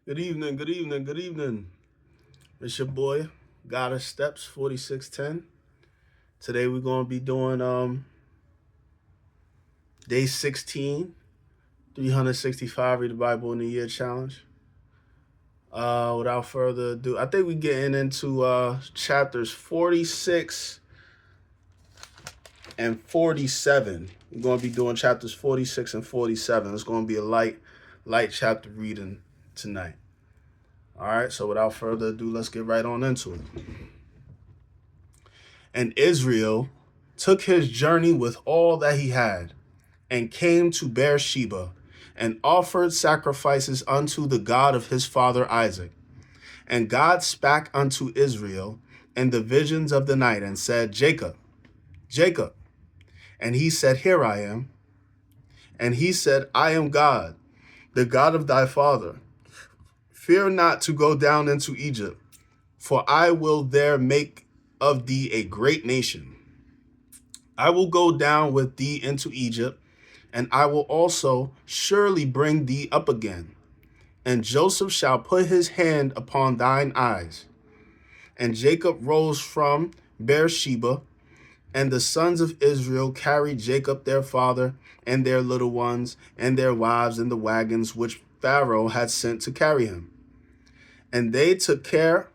Good evening, good evening, good evening. It's your boy, Goddess Steps 4610. Today we're gonna be doing day 16, 365 Read the Bible in a Year challenge. Without further ado, I think we're getting into chapters 46 and 47. We're gonna be doing chapters 46 and 47. It's gonna be a light chapter reading tonight. All right, so without further ado, let's get right on into it. And Israel took his journey with all that he had, and came to Beersheba, and offered sacrifices unto the God of his father Isaac. And God spake unto Israel in the visions of the night, and said, Jacob, Jacob. And he said, Here I am. And he said, I am God, the God of thy father. Fear not to go down into Egypt, for I will there make of thee a great nation. I will go down with thee into Egypt, and I will also surely bring thee up again. And Joseph shall put his hand upon thine eyes. And Jacob rose from Beersheba, and the sons of Israel carried Jacob their father, and their little ones, and their wives in the wagons which Pharaoh had sent to carry him. And they took their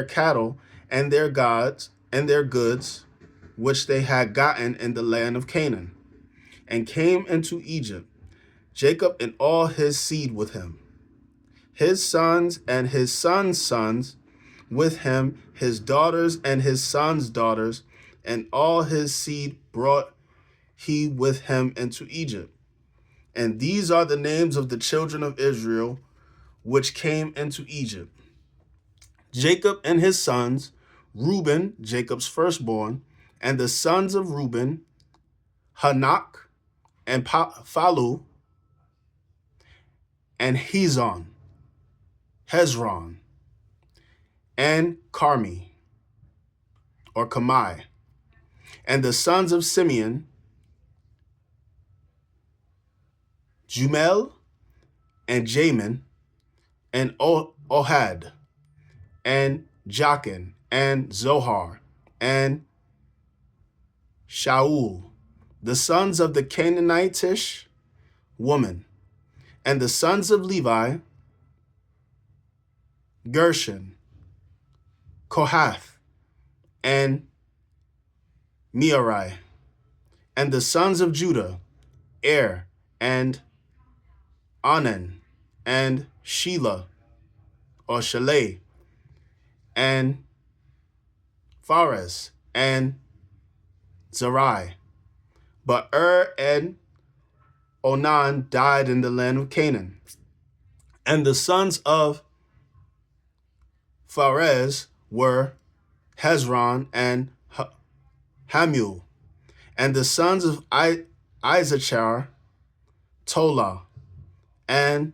cattle and their gods and their goods, which they had gotten in the land of Canaan, and came into Egypt, Jacob and all his seed with him, his sons and his sons' sons with him, his daughters and his sons' daughters, and all his seed brought he with him into Egypt. And these are the names of the children of Israel which came into Egypt: Jacob and his sons, Reuben, Jacob's firstborn, and the sons of Reuben, Hanak, and Phalu, and Hezron, and Carmi, or Kamai. And the sons of Simeon, Jumel, and Jamin, and Ohad, and Jachin, and Zohar, and Shaul, the sons of the Canaanitish woman. And the sons of Levi, Gershon, Kohath, and Merari. And the sons of Judah, Er, and Onan, and Shelah, or Shaleh, and Phares, and Zerai. But and Onan died in the land of Canaan. And the sons of Phares were Hezron and Hamul. And the sons of Issachar, Tola, and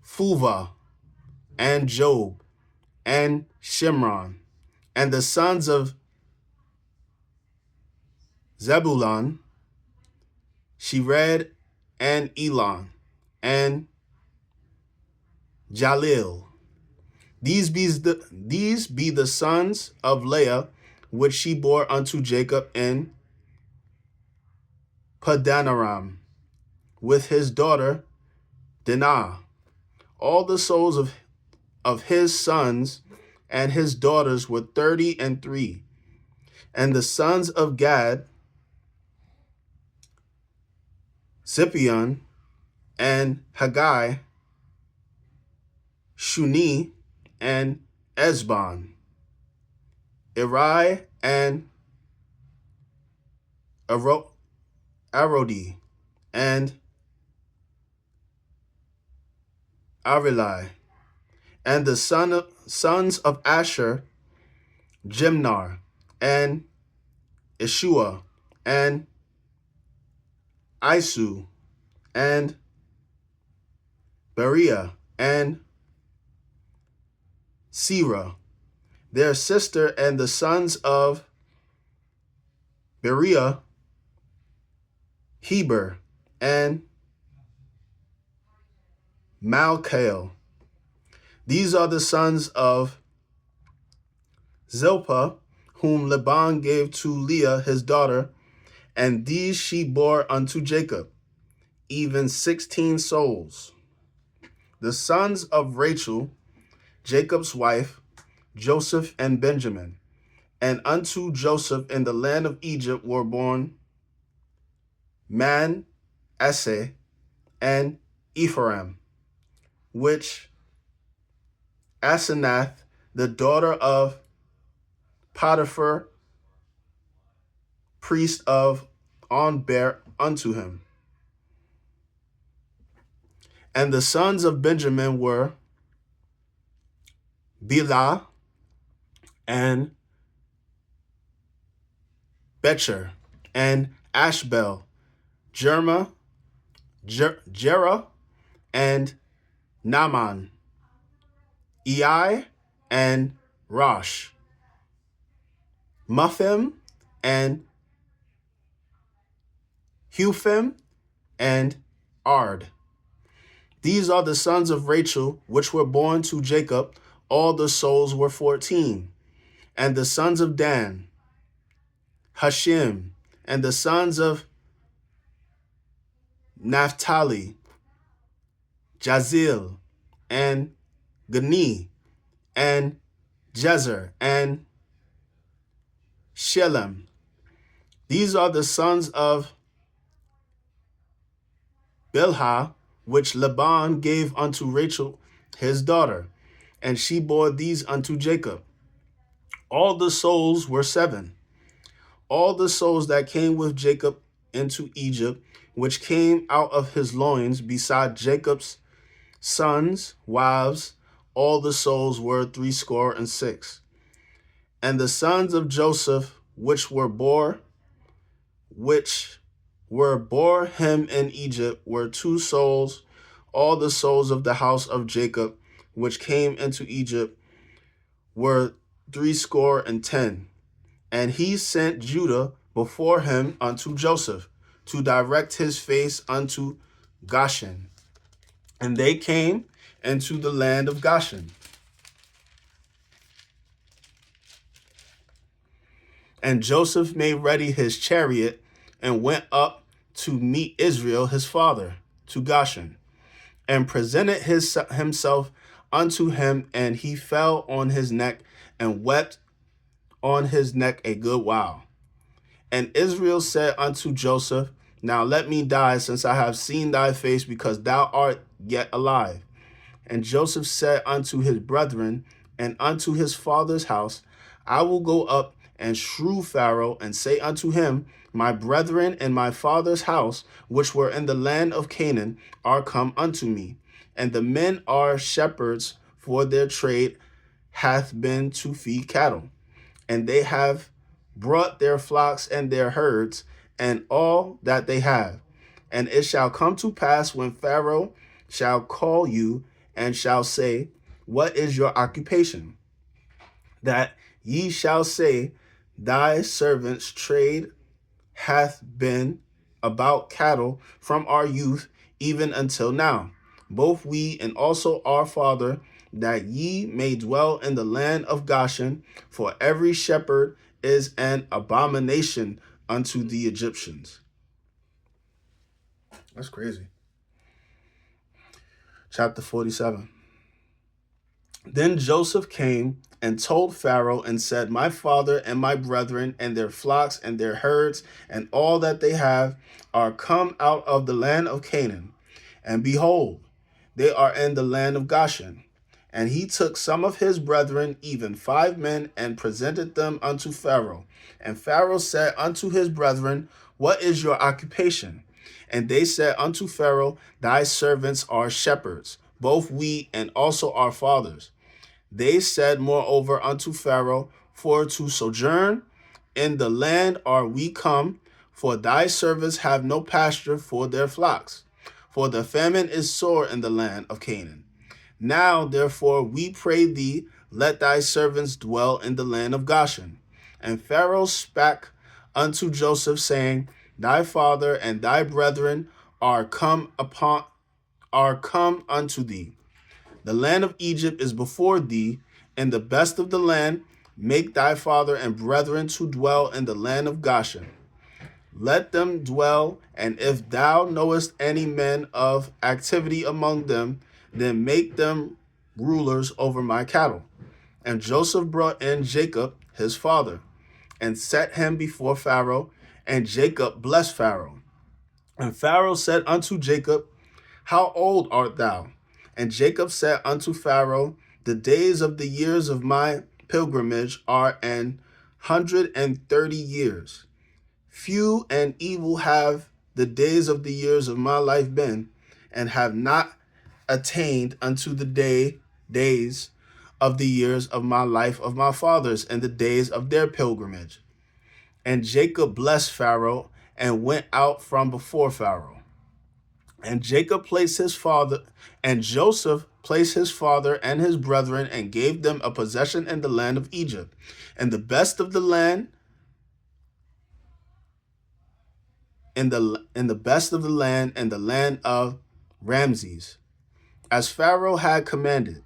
Phuvah, and Job, and Shimron. And the sons of Zebulun, Shered, and Elon, and Jalil. These be the sons of Leah, which she bore unto Jacob in Padanaram, with his daughter Dinah. All the souls of his sons and his daughters were 30 and 3. And the sons of Gad, Zipion, and Haggai, Shuni, and Esbon, Eri, and Arodi, and Arilai. And the sons of Asher, Jimnar, and Ishua, and Isu, and Beriah, and Serah, their sister. And the sons of Beriah, Heber, and Malchiel. These are the sons of Zilpah, whom Laban gave to Leah his daughter, and these she bore unto Jacob, even 16 souls. The sons of Rachel, Jacob's wife, Joseph and Benjamin. And unto Joseph in the land of Egypt were born Manasseh and Ephraim, which Asenath, the daughter of Potiphar, priest of On, bare unto him. And the sons of Benjamin were Bela and Becher and Ashbel, Jerah and Naaman, Ei and Rosh, Muphim and Huphim and Ard. These are the sons of Rachel, which were born to Jacob. All the souls were 14. And the sons of Dan, Hashim, and the sons of Naphtali, Jazil, and Gani, and Jezer, and Shelem. These are the sons of Bilhah, which Laban gave unto Rachel his daughter, and she bore these unto Jacob. All the souls were 7. All the souls that came with Jacob into Egypt, which came out of his loins, beside Jacob's sons, wives, all the souls were 66. And the sons of Joseph, which were bore him in Egypt, were 2 souls. All the souls of the house of Jacob, which came into Egypt, were 70. And he sent Judah before him unto Joseph, to direct his face unto Goshen. And they came into the land of Goshen. And Joseph made ready his chariot and went up to meet Israel his father to Goshen, and presented himself unto him, and he fell on his neck and wept on his neck a good while. And Israel said unto Joseph, Now let me die, since I have seen thy face, because thou art yet alive. And Joseph said unto his brethren and unto his father's house, I will go up and shew Pharaoh, and say unto him, My brethren and my father's house, which were in the land of Canaan, are come unto me. And the men are shepherds, for their trade hath been to feed cattle. And they have brought their flocks and their herds, and all that they have. And it shall come to pass, when Pharaoh shall call you, and shall say, What is your occupation? That ye shall say, Thy servant's trade hath been about cattle from our youth even until now, both we and also our father, that ye may dwell in the land of Goshen, for every shepherd is an abomination unto the Egyptians. That's crazy. Chapter 47. Then Joseph came and told Pharaoh and said, My father and my brethren and their flocks and their herds and all that they have are come out of the land of Canaan. And behold, they are in the land of Goshen. And he took some of his brethren, even 5 men, and presented them unto Pharaoh. And Pharaoh said unto his brethren, What is your occupation? And they said unto Pharaoh, Thy servants are shepherds, both we and also our fathers. They said moreover unto Pharaoh, For to sojourn in the land are we come, for thy servants have no pasture for their flocks. For the famine is sore in the land of Canaan. Now, therefore, we pray thee, let thy servants dwell in the land of Goshen. And Pharaoh spake unto Joseph, saying, Thy father and thy brethren are come are come unto thee. The land of Egypt is before thee, and the best of the land make thy father and brethren to dwell in the land of Goshen. Let them dwell, and if thou knowest any men of activity among them, then make them rulers over my cattle. And Joseph brought in Jacob, his father, and set him before Pharaoh, and Jacob blessed Pharaoh. And Pharaoh said unto Jacob, How old art thou? And Jacob said unto Pharaoh, The days of the years of my pilgrimage are 130 years. Few and evil have the days of the years of my life been, and have not attained unto the days of the years of my life of my fathers, and the days of their pilgrimage. And Jacob blessed Pharaoh, and went out from before Pharaoh. And Jacob placed his father, and Joseph placed his father and his brethren, and gave them a possession in the land of Egypt, and the best of the land, in the best of the land, and the land of Ramses, as Pharaoh had commanded.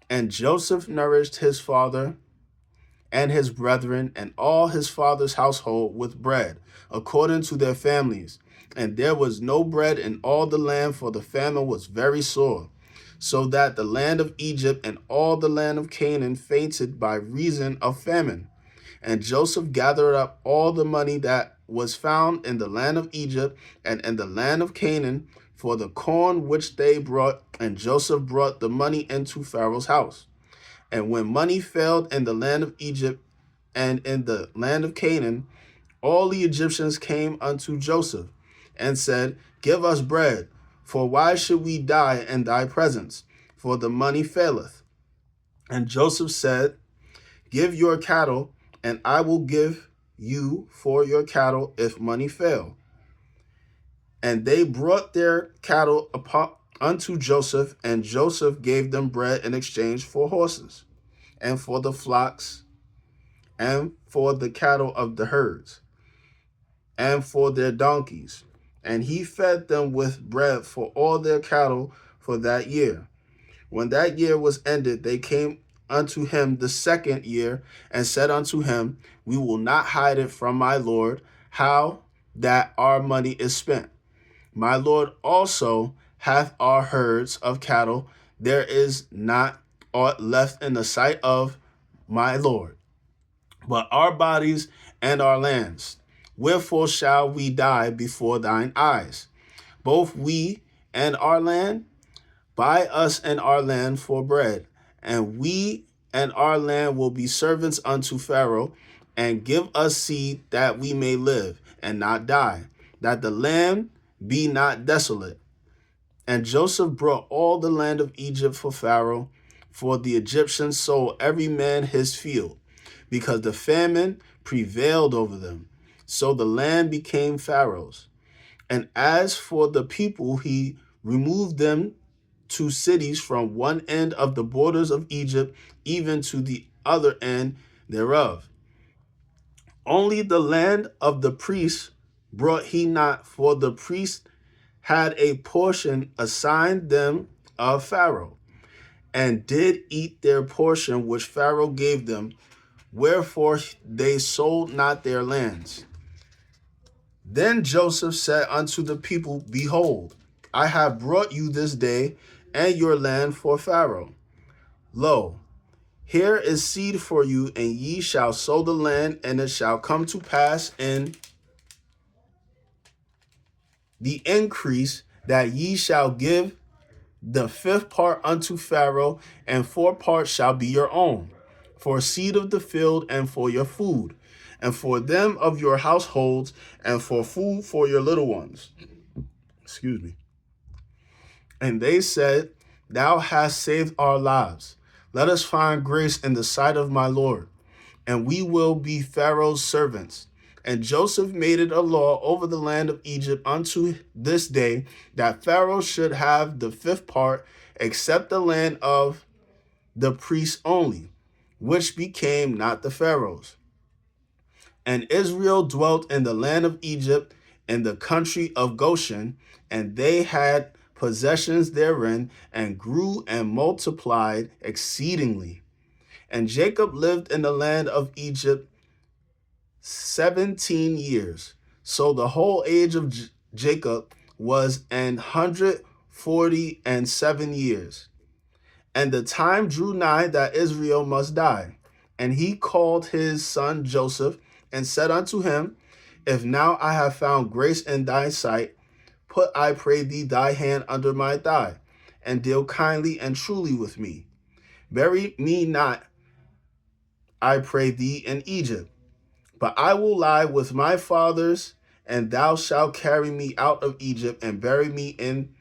And Joseph nourished his father and his brethren and all his father's household with bread, according to their families. And there was no bread in all the land, for the famine was very sore, so that the land of Egypt and all the land of Canaan fainted by reason of famine. And Joseph gathered up all the money that was found in the land of Egypt and in the land of Canaan for the corn which they brought, and Joseph brought the money into Pharaoh's house. And when money failed in the land of Egypt and in the land of Canaan, all the Egyptians came unto Joseph and said, Give us bread, for why should we die in thy presence? For the money faileth. And Joseph said, Give your cattle, and I will give you for your cattle if money fail. And they brought their cattle unto Joseph, and Joseph gave them bread in exchange for horses, and for the flocks, and for the cattle of the herds, and for their donkeys. And he fed them with bread for all their cattle for that year. When that year was ended, they came unto him the second year, and said unto him, We will not hide it from my lord, how that our money is spent. My lord also hath our herds of cattle. There is not aught left in the sight of my lord, but our bodies and our lands. Wherefore shall we die before thine eyes? Both we and our land? Buy us and our land for bread, and we and our land will be servants unto Pharaoh, and give us seed that we may live and not die, that the land be not desolate. And Joseph brought all the land of Egypt for Pharaoh, for the Egyptians sold every man his field, because the famine prevailed over them. So the land became Pharaoh's. And as for the people, he removed them to cities from one end of the borders of Egypt, even to the other end thereof. Only the land of the priests brought he not, for the priests had a portion assigned them of Pharaoh, and did eat their portion which Pharaoh gave them, wherefore they sold not their lands. Then Joseph said unto the people, Behold, I have brought you this day and your land for Pharaoh. Lo, here is seed for you, and ye shall sow the land, and it shall come to pass in the increase that ye shall give the fifth part unto Pharaoh, and 4 parts shall be your own, for seed of the field and for your food, and for them of your households, and for food for your little ones. Excuse me. And they said, Thou hast saved our lives. Let us find grace in the sight of my Lord, and we will be Pharaoh's servants. And Joseph made it a law over the land of Egypt unto this day, that Pharaoh should have the 5th part, except the land of the priests only, which became not the Pharaoh's. And Israel dwelt in the land of Egypt, in the country of Goshen, and they had possessions therein, and grew and multiplied exceedingly. And Jacob lived in the land of Egypt 17 years. So the whole age of Jacob was 147 years. And the time drew nigh that Israel must die. And he called his son Joseph and said unto him, If now I have found grace in thy sight, put, I pray thee, thy hand under my thigh, and deal kindly and truly with me. Bury me not, I pray thee, in Egypt, but I will lie with my fathers, and thou shalt carry me out of Egypt and bury me in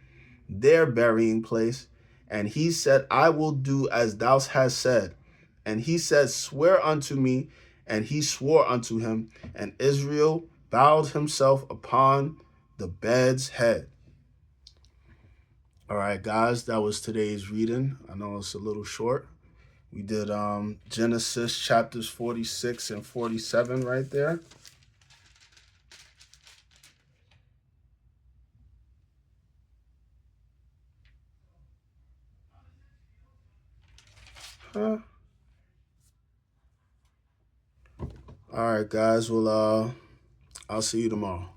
their burying place. And he said, I will do as thou hast said. And he said, Swear unto me. And he swore unto him. And Israel bowed himself upon the bed's head. All right, guys, that was today's reading. I know it's a little short. We did Genesis chapters 46 and 47 right there. Huh? All right, guys. Well, I'll see you tomorrow.